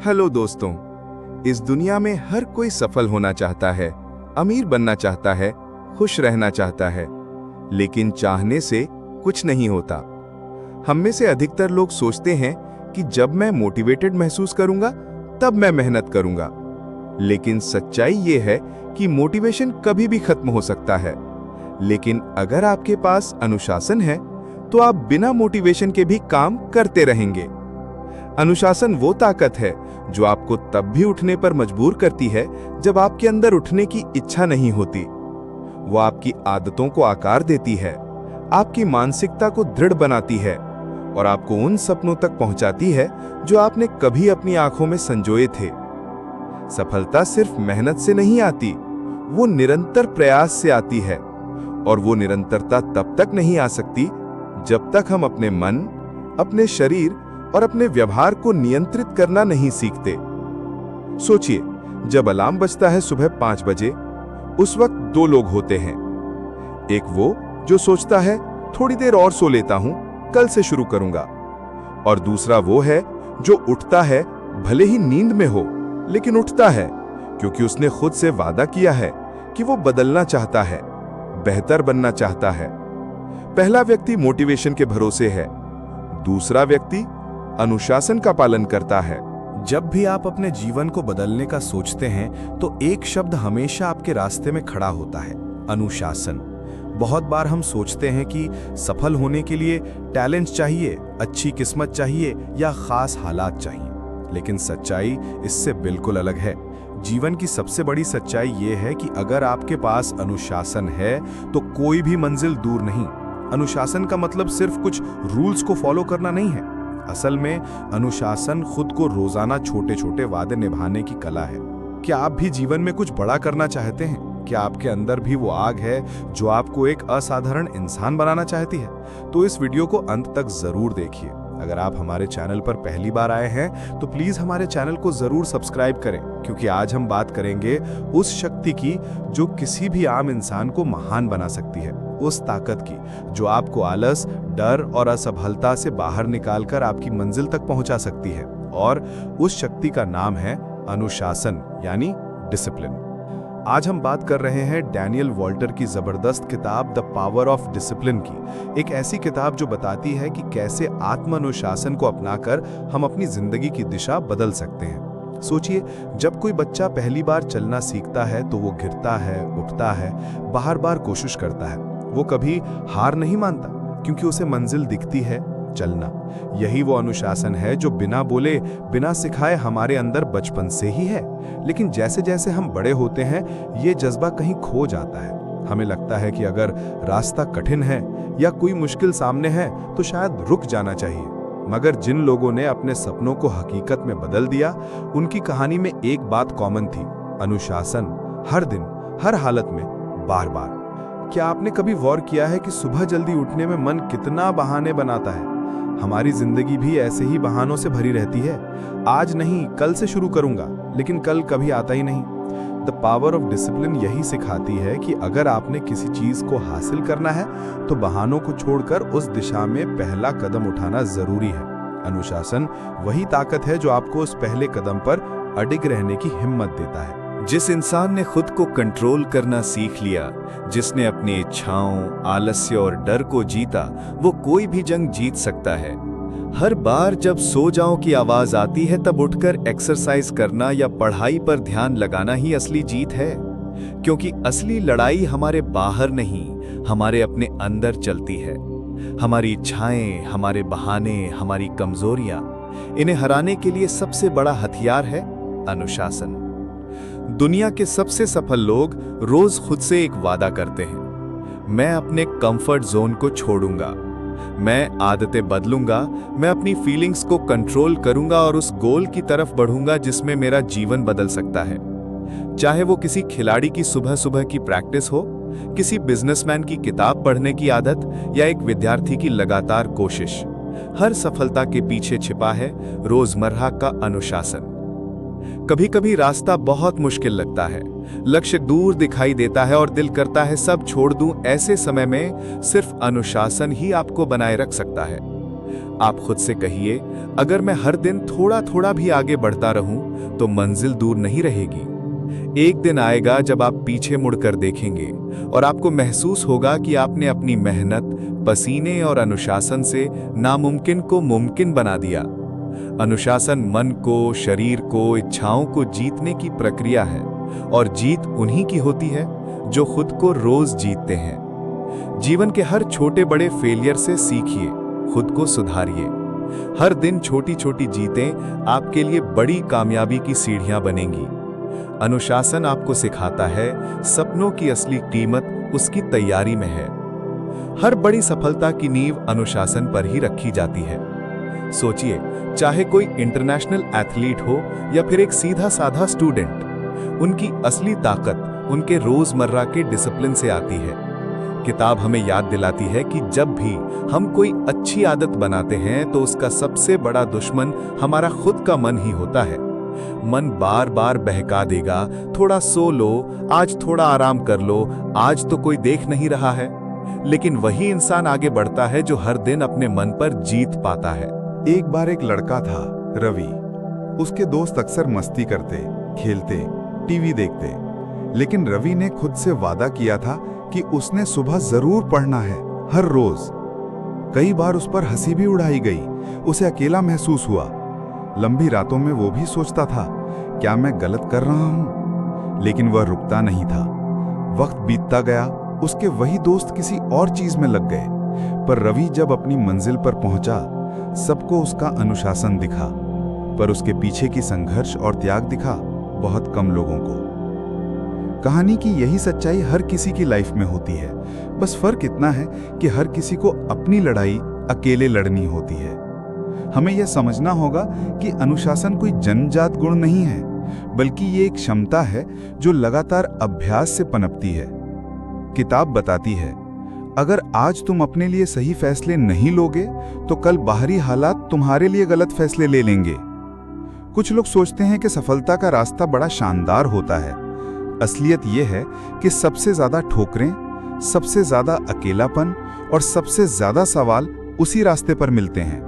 Hello दोस्तों, इस दुनिया में हर कोई सफल होना चाहता है, अमीर बनना चाहता है, खुश रहना चाहता है, लेकिन चाहने से कुछ नहीं होता। हम में से अधिकतर लोग सोचते हैं कि जब मैं मोटिवेटेड महसूस करूंगा तब मैं मेहनत करूंगा। लेकिन सच्चाई ये है कि मोटिवेशन कभी भी खत्म हो सकता है, लेकिन अगर आपके पास अनुशासन है तो आप बिना मोटिवेशन के भी काम करते रहेंगे। अनुशासन वो ताकत है जो आपको तब भी उठने पर मजबूर करती है जब आपके अंदर उठने की इच्छा नहीं होती। वो आपकी आदतों को आकार देती है, आपकी मानसिकता को दृढ़ बनाती है और आपको उन सपनों तक पहुंचाती है जो आपने कभी अपनी आंखों में संजोए थे। सफलता सिर्फ मेहनत से नहीं आती, वो निरंतर प्रयास से आती है, और वो निरंतरता तब तक नहीं आ सकती जब तक हम अपने मन, अपने शरीर और अपने व्यवहार को नियंत्रित करना नहीं सीखते। सोचिए, जब अलार्म बजता है सुबह 5 बजे, उस वक्त 2 लोग होते हैं। एक वो जो सोचता है थोड़ी देर और सो लेता हूं, कल से शुरू करूंगा, और दूसरा वो है जो उठता है, भले ही नींद में हो, लेकिन उठता है क्योंकि उसने खुद से वादा किया है कि वो बदलना चाहता है, बेहतर बनना चाहता है। पहला व्यक्ति मोटिवेशन के भरोसे है, दूसरा व्यक्ति अनुशासन का पालन करता है। जब भी आप अपने जीवन को बदलने का सोचते हैं तो एक शब्द हमेशा आपके रास्ते में खड़ा होता है, अनुशासन। बहुत बार हम सोचते हैं कि सफल होने के लिए टैलेंट चाहिए, अच्छी किस्मत चाहिए या खास हालात चाहिए, लेकिन सच्चाई इससे बिल्कुल अलग है। जीवन की सबसे बड़ी सच्चाई ये है कि अगर आपके पास अनुशासन है तो कोई भी मंजिल दूर नहीं। अनुशासन का मतलब सिर्फ कुछ रूल्स को फॉलो करना नहीं है। असल में अनुशासन खुद को रोजाना छोटे छोटे वादे निभाने की कला है। क्या आप भी जीवन में कुछ बड़ा करना चाहते हैं? क्या आपके अंदर भी वो आग है जो आपको एक असाधारण इंसान बनाना चाहती है? तो इस वीडियो को अंत तक जरूर देखिए। अगर आप हमारे चैनल पर पहली बार आए हैं तो प्लीज हमारे चैनल को जरूर सब्सक्राइब करें, क्योंकि आज हम बात करेंगे उस शक्ति की जो किसी भी आम इंसान को महान बना सकती है, उस ताकत की जो आपको आलस, डर और असफलता से बाहर निकालकर आपकी मंजिल तक पहुंचा सकती है। और उस शक्ति का नाम है अनुशासन, यानी डिसिप्लिन। आज हम बात कर रहे हैं डैनियल वॉल्टर की जबरदस्त किताब द पावर ऑफ डिसिप्लिन की, एक ऐसी किताब जो बताती है कि कैसे आत्म अनुशासन को अपनाकर हम अपनी जिंदगी की दिशा बदल सकते हैं। सोचिए, जब कोई बच्चा पहली बार चलना सीखता है तो वो गिरता है, उठता है, बार बार कोशिश करता है। वो कभी हार नहीं मानता क्योंकि उसे मंजिल दिखती है, चलना। यही वो अनुशासन है जो बिना बोले, बिना सिखाए हमारे अंदर बचपन से ही है। लेकिन जैसे जैसे हम बड़े होते हैं ये जज्बा कहीं खो जाता है। हमें लगता है कि अगर रास्ता कठिन है या कोई मुश्किल सामने है तो शायद रुक जाना चाहिए। मगर जिन लोगों ने अपने सपनों को हकीकत में बदल दिया, उनकी कहानी में एक बात कॉमन थी, अनुशासन। हर दिन, हर हालत में, बार बार। क्या आपने कभी गौर किया है कि सुबह जल्दी उठने में मन कितना बहाने बनाता है? हमारी जिंदगी भी ऐसे ही बहानों से भरी रहती है। आज नहीं, कल से शुरू करूंगा, लेकिन कल कभी आता ही नहीं। द पावर ऑफ डिसिप्लिन यही सिखाती है कि अगर आपने किसी चीज को हासिल करना है तो बहानों को छोड़कर उस दिशा में पहला कदम उठाना जरूरी है। अनुशासन वही ताकत है जो आपको उस पहले कदम पर अडिग रहने की हिम्मत देता है। जिस इंसान ने खुद को कंट्रोल करना सीख लिया, जिसने अपनी इच्छाओं, आलस्य और डर को जीता, वो कोई भी जंग जीत सकता है। हर बार जब सो जाओ की आवाज आती है तब उठकर एक्सरसाइज करना या पढ़ाई पर ध्यान लगाना ही असली जीत है, क्योंकि असली लड़ाई हमारे बाहर नहीं, हमारे अपने अंदर चलती है। हमारी इच्छाएं, हमारे बहाने, हमारी कमजोरियां, इन्हें हराने के लिए सबसे बड़ा हथियार है अनुशासन। दुनिया के सबसे सफल लोग रोज खुद से एक वादा करते हैं, मैं अपने कंफर्ट जोन को छोड़ूंगा, मैं आदतें बदलूंगा, मैं अपनी फीलिंग्स को कंट्रोल करूंगा और उस गोल की तरफ बढ़ूंगा जिसमें मेरा जीवन बदल सकता है। चाहे वो किसी खिलाड़ी की सुबह सुबह की प्रैक्टिस हो, किसी बिजनेसमैन की किताब पढ़ने की आदत या एक विद्यार्थी की लगातार कोशिश, हर सफलता के पीछे छिपा है रोजमर्रा का अनुशासन। कभी कभी रास्ता बहुत मुश्किल लगता है, लक्ष्य दूर दिखाई देता है और दिल करता है सब छोड़ दूं। ऐसे समय में सिर्फ अनुशासन ही आपको बनाए रख सकता है। आप खुद से कहिए, अगर मैं हर दिन थोड़ा थोड़ा भी आगे बढ़ता रहूं तो मंजिल दूर नहीं रहेगी। एक दिन आएगा जब आप पीछे मुड़कर देखेंगे और आपको महसूस होगा कि आपने अपनी मेहनत, पसीने और अनुशासन से नामुमकिन को मुमकिन बना दिया। अनुशासन मन को, शरीर को, इच्छाओं को जीतने की प्रक्रिया है और जीत उन्हीं की होती है जो खुद को रोज जीतते हैं। जीवन के हर छोटे बड़े फेलियर से सीखिए, खुद को सुधारिए। हर दिन छोटी छोटी जीतें आपके लिए बड़ी कामयाबी की सीढ़ियां बनेंगी। अनुशासन आपको सिखाता है सपनों की असली कीमत उसकी तैयारी में है। हर बड़ी सफलता की नींव अनुशासन पर ही रखी जाती है। सोचिए, चाहे कोई इंटरनेशनल एथलीट हो या फिर एक सीधा साधा स्टूडेंट, उनकी असली ताकत उनके रोजमर्रा के डिसिप्लिन से आती है। किताब हमें याद दिलाती है कि जब भी हम कोई अच्छी आदत बनाते हैं तो उसका सबसे बड़ा दुश्मन हमारा खुद का मन ही होता है। मन बार बार बहका देगा, थोड़ा सो लो, आज थोड़ा आराम कर लो, आज तो कोई देख नहीं रहा है। लेकिन वही इंसान आगे बढ़ता है जो हर दिन अपने मन पर जीत पाता है। एक बार एक लड़का था, रवि। उसके दोस्त अक्सर मस्ती करते, खेलते, टीवी देखते, लेकिन रवि ने खुद से वादा किया था कि उसने सुबह जरूर पढ़ना है, हर रोज। कई बार उस पर हंसी भी उड़ाई गई, उसे अकेला महसूस हुआ। लंबी रातों में वो भी सोचता था, क्या मैं गलत कर रहा हूं? लेकिन वह रुकता नहीं था। वक्त बीतता गया, उसके वही दोस्त किसी और चीज में लग गए, पर रवि जब अपनी मंजिल पर पहुंचा, सबको उसका अनुशासन दिखा, पर उसके पीछे की संघर्ष और त्याग दिखा बहुत कम लोगों को। कहानी की यही सच्चाई हर किसी की लाइफ में होती है, बस फर्क इतना है कि हर किसी को अपनी लड़ाई अकेले लड़नी होती है। हमें यह समझना होगा कि अनुशासन कोई जन्मजात गुण नहीं है, बल्कि ये एक क्षमता है जो लगातार अभ्यास से पनपती है। किताब बताती है, अगर आज तुम अपने लिए सही फैसले नहीं लोगे तो कल बाहरी हालात तुम्हारे लिए गलत फैसले ले लेंगे। कुछ लोग सोचते हैं कि सफलता का रास्ता बड़ा शानदार होता है। असलियत यह है कि सबसे ज्यादा ठोकरें, सबसे ज्यादा अकेलापन और सबसे ज्यादा सवाल उसी रास्ते पर मिलते हैं।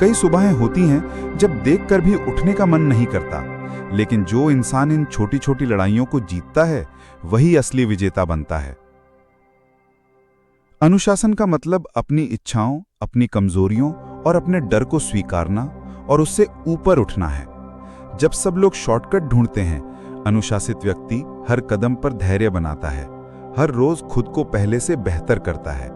कई सुबहें होती हैं जब देखकर भी उठने का मन नहीं करता, लेकिन जो इंसान इन छोटी छोटी लड़ाइयों को जीतता है वही असली विजेता बनता है। अनुशासन का मतलब अपनी इच्छाओं, अपनी कमजोरियों और अपने डर को स्वीकारना और उससे ऊपर उठना है। जब सब लोग शॉर्टकट ढूंढते हैं, अनुशासित व्यक्ति हर कदम पर धैर्य बनाता है, हर रोज खुद को पहले से बेहतर करता है।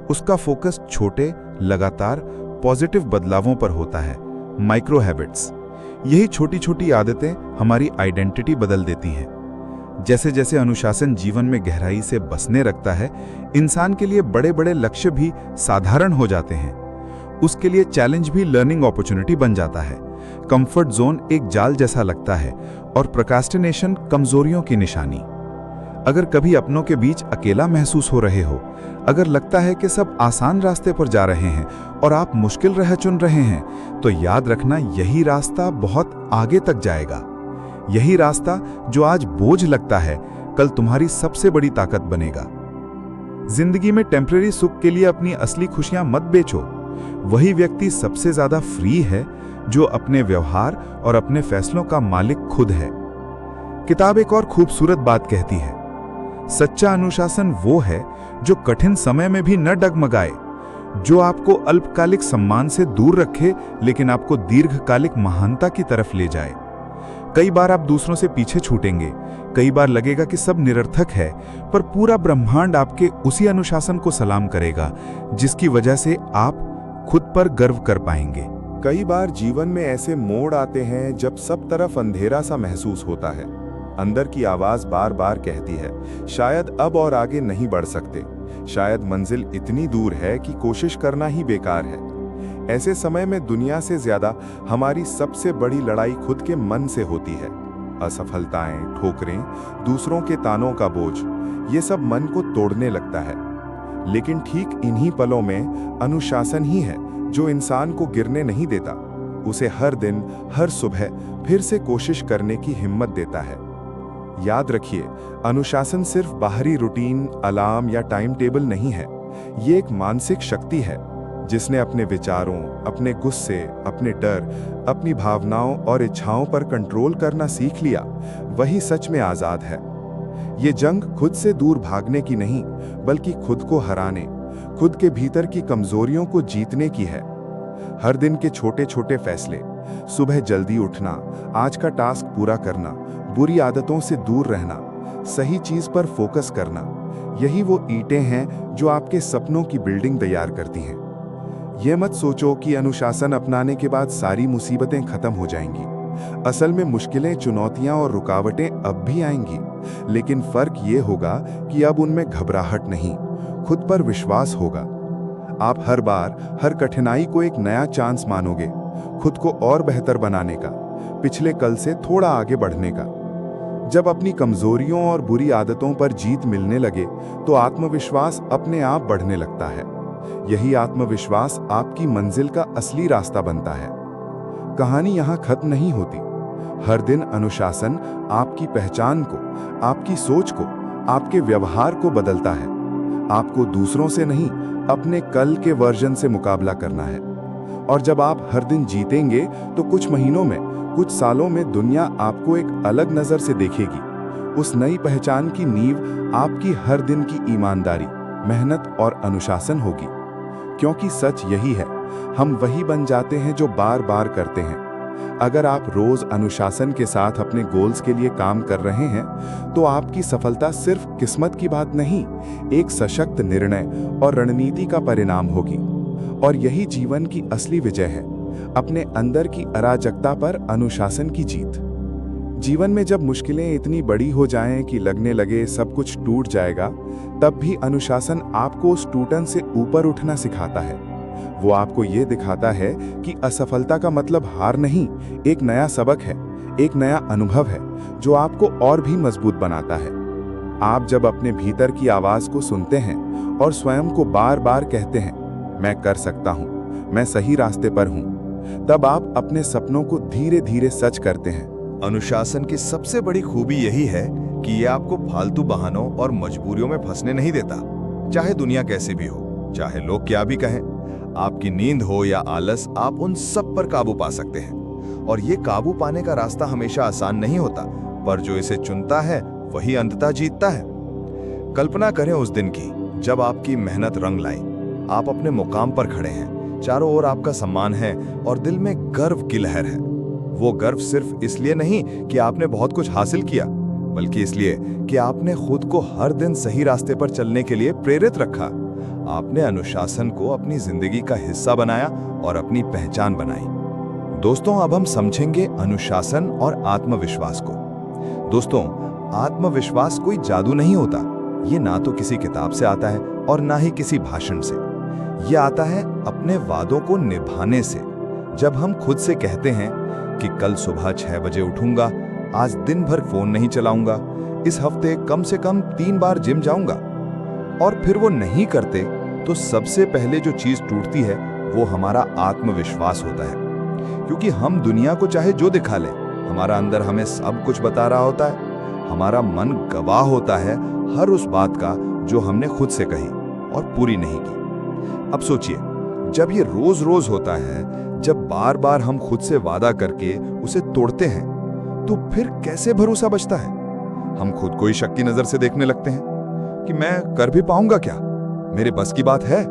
उसका फोकस छोटे, लगातार पॉजिटिव बदलावों पर होता है, माइक्रो हैबिट्स। यही छोटी छोटी आदतें हमारी आइडेंटिटी बदल देती हैं। जैसे जैसे अनुशासन जीवन में गहराई से बसने लगता है, इंसान के लिए बड़े बड़े लक्ष्य भी साधारण हो जाते हैं। उसके लिए चैलेंज भी लर्निंग अपॉर्चुनिटी बन जाता है। कंफर्ट जोन एक जाल जैसा लगता है और प्रोक्रास्टिनेशन कमजोरियों की निशानी। अगर कभी अपनों के बीच अकेला महसूस हो रहे हो, अगर लगता है कि सब आसान रास्ते पर जा रहे हैं और आप मुश्किल राह चुन रहे हैं, तो याद रखना यही रास्ता बहुत आगे तक जाएगा। यही रास्ता जो आज बोझ लगता है, कल तुम्हारी सबसे बड़ी ताकत बनेगा। जिंदगी में टेम्परेरी सुख के लिए अपनी असली खुशियां मत बेचो। वही व्यक्ति सबसे ज्यादा फ्री है जो अपने व्यवहार और अपने फैसलों का मालिक खुद है। किताब एक और खूबसूरत बात कहती है, सच्चा अनुशासन वो है जो कठिन समय में भी न डगमगाए, जो आपको अल्पकालिक सम्मान से दूर रखे लेकिन आपको दीर्घकालिक महानता की तरफ ले जाए। कई बार आप दूसरों से पीछे छूटेंगे, कई बार लगेगा कि सब निरर्थक है, पर पूरा ब्रह्मांड आपके उसी अनुशासन को सलाम करेगा जिसकी वजह से आप खुद पर गर्व कर पाएंगे। कई बार जीवन में ऐसे मोड़ आते हैं जब सब तरफ अंधेरा सा महसूस होता है। अंदर की आवाज बार बार कहती है, शायद अब और आगे नहीं बढ़ सकते, शायद मंजिल इतनी दूर है कि कोशिश करना ही बेकार है। ऐसे समय में दुनिया से ज्यादा हमारी सबसे बड़ी लड़ाई खुद के मन से होती है। असफलताएं, ठोकरें, दूसरों के तानों का बोझ, ये सब मन को तोड़ने लगता है। लेकिन ठीक इन्हीं पलों में अनुशासन ही है जो इंसान को गिरने नहीं देता, उसे हर दिन, हर सुबह फिर से कोशिश करने की हिम्मत देता है। याद रखिए, अनुशासन सिर्फ बाहरी रूटीन, अलार्म या टाइम टेबल नहीं है, ये एक मानसिक शक्ति है। जिसने अपने विचारों, अपने गुस्से, अपने डर, अपनी भावनाओं और इच्छाओं पर कंट्रोल करना सीख लिया, वही सच में आजाद है। ये जंग खुद से दूर भागने की नहीं, बल्कि खुद को हराने, खुद के भीतर की कमजोरियों को जीतने की है। हर दिन के छोटे छोटे फैसले, सुबह जल्दी उठना, आज का टास्क पूरा करना, बुरी आदतों से दूर रहना, सही चीज पर फोकस करना, यही वो ईंटें हैं जो आपके सपनों की बिल्डिंग तैयार करती हैं। ये मत सोचो कि अनुशासन अपनाने के बाद सारी मुसीबतें खत्म हो जाएंगी। असल में मुश्किलें, चुनौतियां और रुकावटें अब भी आएंगी, लेकिन फर्क ये होगा कि अब उनमें घबराहट नहीं, खुद पर विश्वास होगा। आप हर बार, हर कठिनाई को एक नया चांस मानोगे, खुद को और बेहतर बनाने का, पिछले कल से थोड़ा आगे बढ़ने का। जब अपनी कमजोरियों और बुरी आदतों पर जीत मिलने लगे, तो आत्मविश्वास अपने आप बढ़ने लगता है। यही आत्मविश्वास आपकी मंजिल का असली रास्ता बनता है। कहानी यहाँ खत्म नहीं होती। हर दिन अनुशासन आपकी पहचान को, आपकी सोच को, आपके व्यवहार को बदलता है। आपको दूसरों से नहीं, अपने कल के वर्जन से मुकाबला करना है। और जब आप हर दिन जीतेंगे, तो कुछ महीनों में, कुछ सालों में दुनिया आपको एक अलग नजर से देखेगी। उस नई पहचान की नींव आपकी हर दिन की ईमानदारी, मेहनत और अनुशासन होगी। क्योंकि सच यही है, हम वही बन जाते हैं जो बार बार करते हैं। अगर आप रोज अनुशासन के साथ अपने गोल्स के लिए काम कर रहे हैं, तो आपकी सफलता सिर्फ किस्मत की बात नहीं, एक सशक्त निर्णय और रणनीति का परिणाम होगी। और यही जीवन की असली विजय है, अपने अंदर की अराजकता पर अनुशासन की जीत। जीवन में जब मुश्किलें इतनी बड़ी हो जाएं कि लगने लगे सब कुछ टूट जाएगा, तब भी अनुशासन आपको उस टूटन से ऊपर उठना सिखाता है। वो आपको ये दिखाता है कि असफलता का मतलब हार नहीं, एक नया सबक है, एक नया अनुभव है जो आपको और भी मजबूत बनाता है। आप जब अपने भीतर की आवाज को सुनते हैं और स्वयं को बार बार कहते हैं, मैं कर सकता हूं, मैं सही रास्ते पर हूं, तब आप अपने सपनों को धीरे धीरे सच करते हैं। अनुशासन की सबसे बड़ी खूबी यही है कि ये आपको फालतू बहानों और मजबूरियों में फंसने नहीं देता। चाहे दुनिया कैसी भी हो, चाहे लोग क्या भी कहें, आपकी नींद हो या आलस, आप उन सब पर काबू पा सकते हैं। और ये काबू पाने का रास्ता हमेशा आसान नहीं होता, पर जो इसे चुनता है वही अंततः जीतता है। कल्पना करें उस दिन की जब आपकी मेहनत रंग लाई, आप अपने मुकाम पर खड़े हैं, चारों ओर आपका सम्मान है और दिल में गर्व की लहर है। वो गर्व सिर्फ इसलिए नहीं कि आपने बहुत कुछ हासिल किया, बल्कि इसलिए कि आपने खुद को हर दिन सही रास्ते पर चलने के लिए प्रेरित रखा। आपने अनुशासन को अपनी जिंदगी का हिस्सा बनाया और अपनी पहचान बनाई। दोस्तों, अब हम समझेंगे अनुशासन और आत्मविश्वास को। दोस्तों, आत्मविश्वास कोई जादू नहीं होता। ये ना तो किसी किताब से आता है और ना ही किसी भाषण से। ये आता है अपने वादों को निभाने से। जब हम खुद से कहते हैं कि कल सुबह 6 बजे उठूंगा, आज दिन भर फोन नहीं चलाऊंगा, इस हफ्ते कम से कम 3 बार जिम जाऊंगा, और फिर वो नहीं करते, तो सबसे पहले जो चीज टूटती है वो हमारा आत्मविश्वास होता है। क्योंकि हम दुनिया को चाहे जो दिखा लें, हमारा अंदर हमें सब कुछ बता रहा होता है। हमारा मन गवाह होता है हर उस बात का जो हमने खुद से कही और पूरी नहीं की। अब सोचिए, जब ये रोज रोज होता है, जब बार बार हम खुद से वादा करके उसे तोड़ते हैं, तो फिर कैसे भरोसा बचता है? हम खुद को ही शक की नजर से देखने लगते हैं कि मैं कर भी पाऊंगा क्या, मेरे बस की बात है,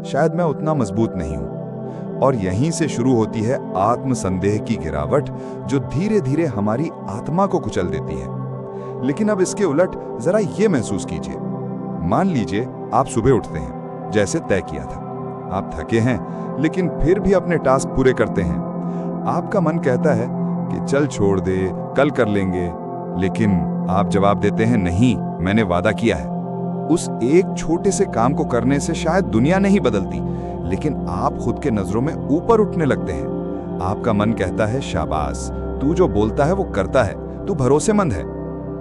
शायद मैं उतना मजबूत नहीं हूं। और यहीं से शुरू होती है आत्मसंदेह की गिरावट, जो धीरे धीरे हमारी आत्मा को कुचल देती है। लेकिन अब इसके उलट जरा ये महसूस कीजिए, मान लीजिए आप सुबह उठते हैं, जैसे तय किया था, आप थके हैं लेकिन फिर भी अपने टास्क पूरे करते हैं। आपका मन कहता है कि चल छोड़ दे, कल कर लेंगे, लेकिन आप जवाब देते हैं, नहीं, मैंने वादा किया है। उस एक छोटे से काम को करने से शायद दुनिया नहीं बदलती, लेकिन आप खुद के नजरों में ऊपर उठने लगते हैं। आपका मन कहता है, शाबाश, तू जो बोलता है वो करता है, तू भरोसेमंद है।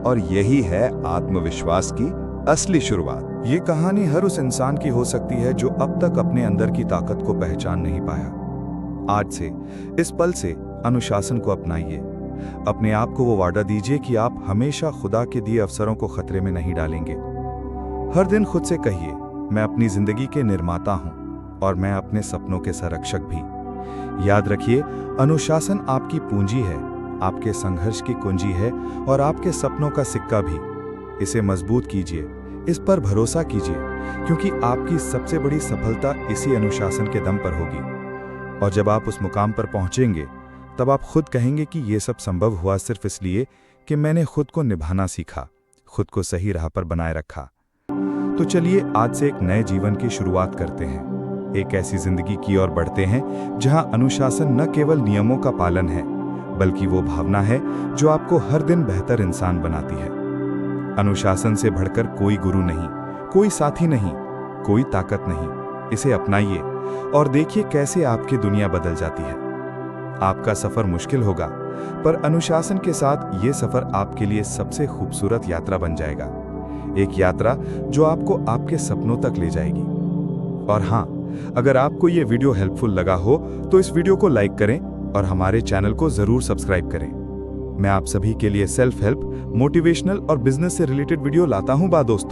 और यही है आत्मविश्वास की असली शुरुआत। ये कहानी हर उस इंसान की हो सकती है जो अब तक अपने अंदर की ताकत को पहचान नहीं पाया। आज से, इस पल से अनुशासन को अपनाइए। अपने आप को वो वादा दीजिए कि आप हमेशा खुदा के दिए अवसरों को खतरे में नहीं डालेंगे। हर दिन खुद से कहिए, मैं अपनी जिंदगी के निर्माता हूं, और मैं अपने सपनों के संरक्षक भी। याद रखिए, अनुशासन आपकी पूंजी है, आपके संघर्ष की कुंजी है और आपके सपनों का सिक्का भी। इसे मजबूत कीजिए, इस पर भरोसा कीजिए, क्योंकि आपकी सबसे बड़ी सफलता इसी अनुशासन के दम पर होगी। और जब आप उस मुकाम पर पहुंचेंगे, तब आप खुद कहेंगे कि ये सब संभव हुआ सिर्फ इसलिए कि मैंने खुद को निभाना सीखा, खुद को सही राह पर बनाए रखा। तो चलिए आज से एक नए जीवन की शुरुआत करते हैं, एक ऐसी जिंदगी की ओर बढ़ते हैं जहां अनुशासन न केवल नियमों का पालन है, बल्कि वो भावना है जो आपको हर दिन बेहतर इंसान बनाती है। अनुशासन से बढ़कर कोई गुरु नहीं, कोई साथी नहीं, कोई ताकत नहीं। इसे अपनाइए और देखिए कैसे आपकी दुनिया बदल जाती है। आपका सफर मुश्किल होगा, पर अनुशासन के साथ ये सफर आपके लिए सबसे खूबसूरत यात्रा बन जाएगा, एक यात्रा जो आपको आपके सपनों तक ले जाएगी। और हाँ, अगर आपको ये वीडियो हेल्पफुल लगा हो तो इस वीडियो को लाइक करें और हमारे चैनल को जरूर सब्सक्राइब करें। मैं आप सभी के लिए सेल्फ हेल्प, मोटिवेशनल और बिजनेस से रिलेटेड वीडियो लाता हूं दोस्तों।